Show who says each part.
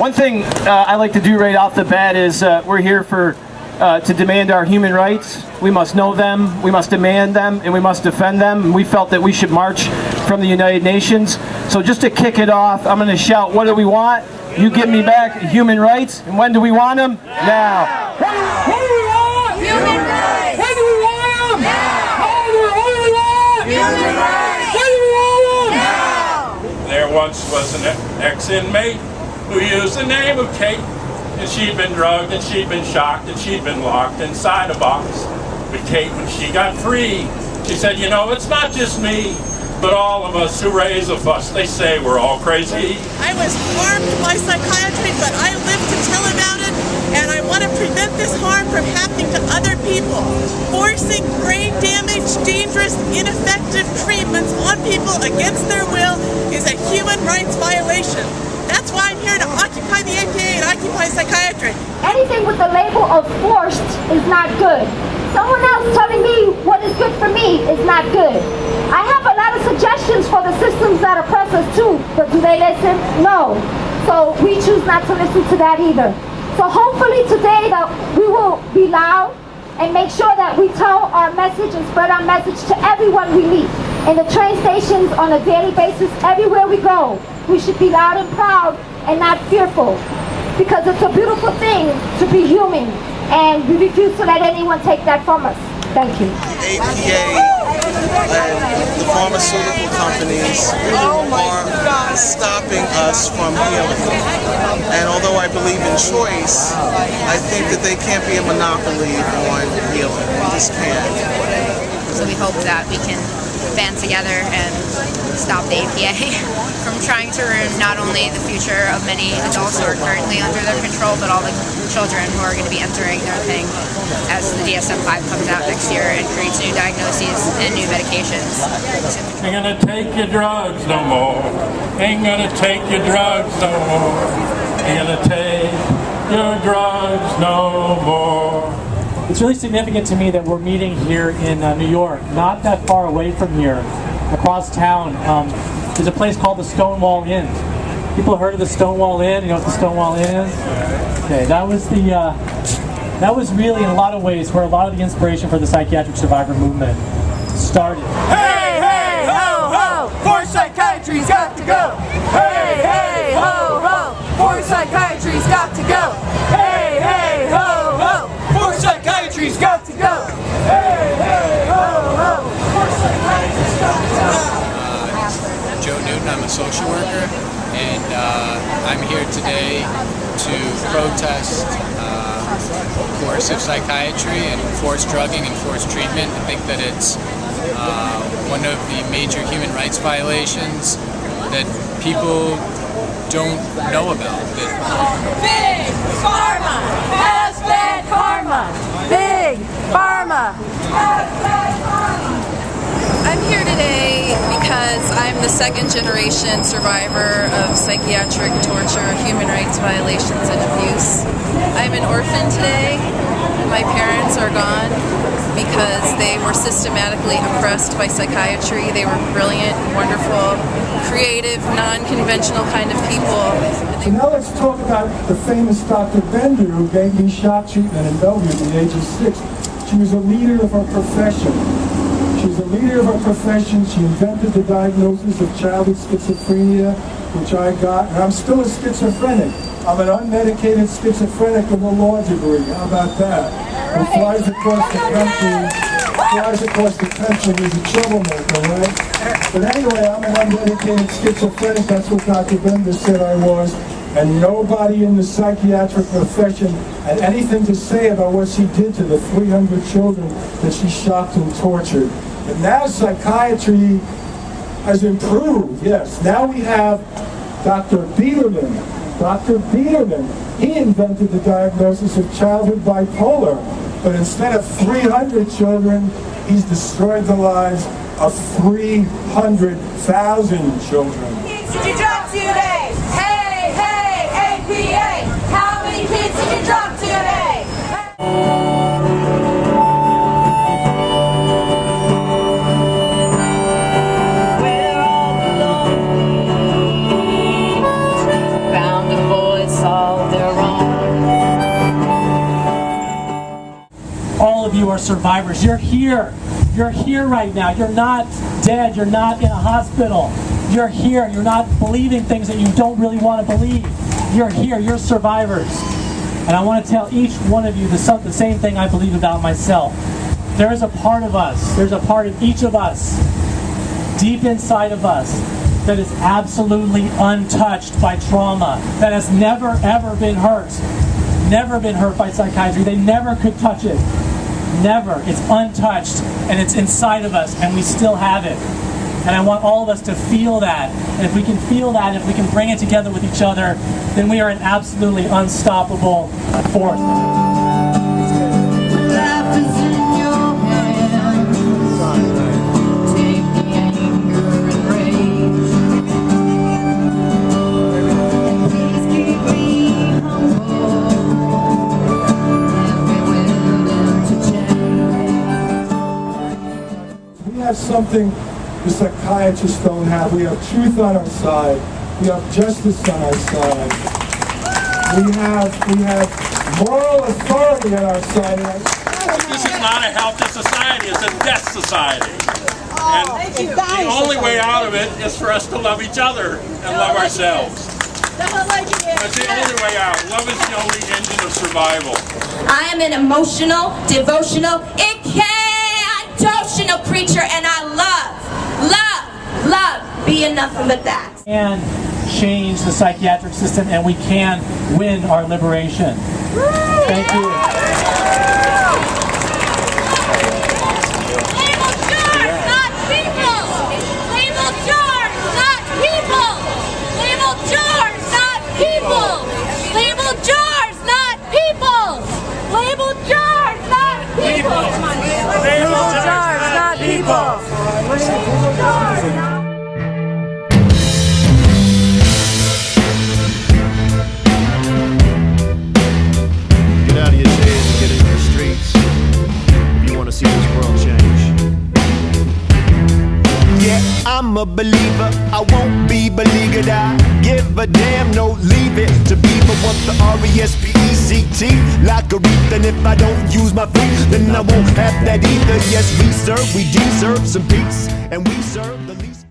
Speaker 1: One thing I like to do right off the bat is we're here to demand our human rights. We must know them, we must demand them, and we must defend them. And we felt that we should march from the United Nations. So just to kick it off, I'm going to shout, what do we want? You give me back human rights. And when do we want them? Now.
Speaker 2: What do we want?
Speaker 3: Human rights.
Speaker 2: When do we want them?
Speaker 3: Now.
Speaker 2: What do we want?
Speaker 3: Human rights.
Speaker 2: When do we want them?
Speaker 3: Now.
Speaker 4: There once was an ex-inmate who used the name of Kate, and she'd been drugged, and she'd been shocked, and she'd been locked inside a box. But Kate, when she got free, she said, you know, it's not just me, but all of us who raise a fuss. They say we're all crazy.
Speaker 5: I was harmed by psychiatry, but I live to tell about it, and I want to prevent this harm from happening to other people. Forcing brain damage, dangerous, ineffective treatments on people against their will is a human rights violation. That's why I'm here to occupy the APA and occupy psychiatry.
Speaker 6: Anything with the label of forced is not good. Someone else telling me what is good for me is not good. I have a lot of suggestions for the systems that oppress us too, but do they listen? No. So we choose not to listen to that either. So hopefully today that we will be loud and make sure that we tell our message and spread our message to everyone we meet. In the train stations, on a daily basis, everywhere we go. We should be loud and proud and not fearful, because it's a beautiful thing to be human, and we refuse to let anyone take that from us. Thank you.
Speaker 7: The APA and the pharmaceutical companies are stopping us from healing. And although I believe in choice, I think that they can't be a monopoly on healing. We just can't.
Speaker 8: So we hope that we can band together and stop the APA from trying to ruin not only the future of many adults who are currently under their control, but all the children who are going to be entering their thing as the DSM-5 comes out next year and creates new diagnoses and new medications.
Speaker 4: Ain't gonna take your drugs no more. Ain't gonna take your drugs no more. Ain't gonna take your drugs no more.
Speaker 1: It's really significant to me that we're meeting here in New York, not that far away from here, across town. There's a place called the Stonewall Inn. People heard of the Stonewall Inn? You know what the Stonewall Inn is? Okay, that was really in a lot of ways where a lot of the inspiration for the psychiatric survivor movement started.
Speaker 2: Hey, hey, ho, ho! For psychiatry's got to go! Hey, hey, ho, ho! For psychiatry's got to go! Hey, hey, ho, ho! For psychiatry's got to go! Hey, hey, ho, ho! For psychiatry's got to go!
Speaker 9: Joe Newton, I'm a social worker, and I'm here today to protest coercive psychiatry and forced drugging and forced treatment. I think that it's one of the major human rights violations that people don't know about.
Speaker 2: Big Pharma has bad karma! Big Pharma has bad karma!
Speaker 5: I'm here today because I'm the second generation survivor of psychiatric torture, human rights violations, and abuse. I'm an orphan today. My parents are gone because they were systematically oppressed by psychiatry. They were brilliant, wonderful, creative, non-conventional kind of people.
Speaker 10: So now let's talk about the famous Dr. Bender who gave me shock treatment in Bellevue at the age of 6. She was a leader of her profession. She's a leader of her profession. She invented the diagnosis of childhood schizophrenia, which I got, and I'm still a schizophrenic. I'm an unmedicated schizophrenic with a law degree. How about that? Who flies across the country, he's a troublemaker, right? But anyway, I'm an unmedicated schizophrenic. That's what Dr. Bender said I was. And nobody in the psychiatric profession had anything to say about what she did to the 300 children that she shocked and tortured. But now psychiatry has improved, yes. Now we have Dr. Biederman. Dr. Biederman, he invented the diagnosis of childhood bipolar. But instead of 300 children, he's destroyed the lives of 300,000 children.
Speaker 2: Kids did you drop today? Hey, hey, APA! How many kids did you drop today?
Speaker 8: Found a voice
Speaker 1: survivors. You're here. You're here right now. You're not dead. You're not in a hospital. You're here. You're not believing things that you don't really want to believe. You're here. You're survivors. And I want to tell each one of you the same thing I believe about myself. There is a part of us, there's a part of each of us, deep inside of us, that is absolutely untouched by trauma, that has never ever been hurt by psychiatry. They never could touch it. Never. It's untouched, and it's inside of us, and we still have it. And I want all of us to feel that. And if we can feel that, if we can bring it together with each other, then we are an absolutely unstoppable force.
Speaker 2: Life is in your hands. Take the anger and rage. Please keep me humble. Be willing to change.
Speaker 10: We have something the psychiatrists don't have. We have truth on our side. We have justice on our side. We have moral authority on our side.
Speaker 4: This is not a healthy society, it's a death society. And the only way out of it is for us to love each other and love ourselves. That's the only way out. Love is the only engine of survival.
Speaker 11: I am an emotional, devotional, incantational creature, and I love being nothing but that.
Speaker 1: And change the psychiatric system, and we can win our liberation. Thank you.
Speaker 2: Label jars, not people! Label jars, not people! Label jars, not people! Label jars, not people! Label jars, not people! Label jars, not people!
Speaker 12: Get out of your chairs and get into the streets if you want to see this world change.
Speaker 13: Yeah, I'm a believer, I won't be beleaguered. I give a damn, no leave it to Beaver. Want the R-E-S-P-E-C-T like a reef. And if I don't use my feet, then I won't have that either. Yes, we deserve some peace, and we serve the least.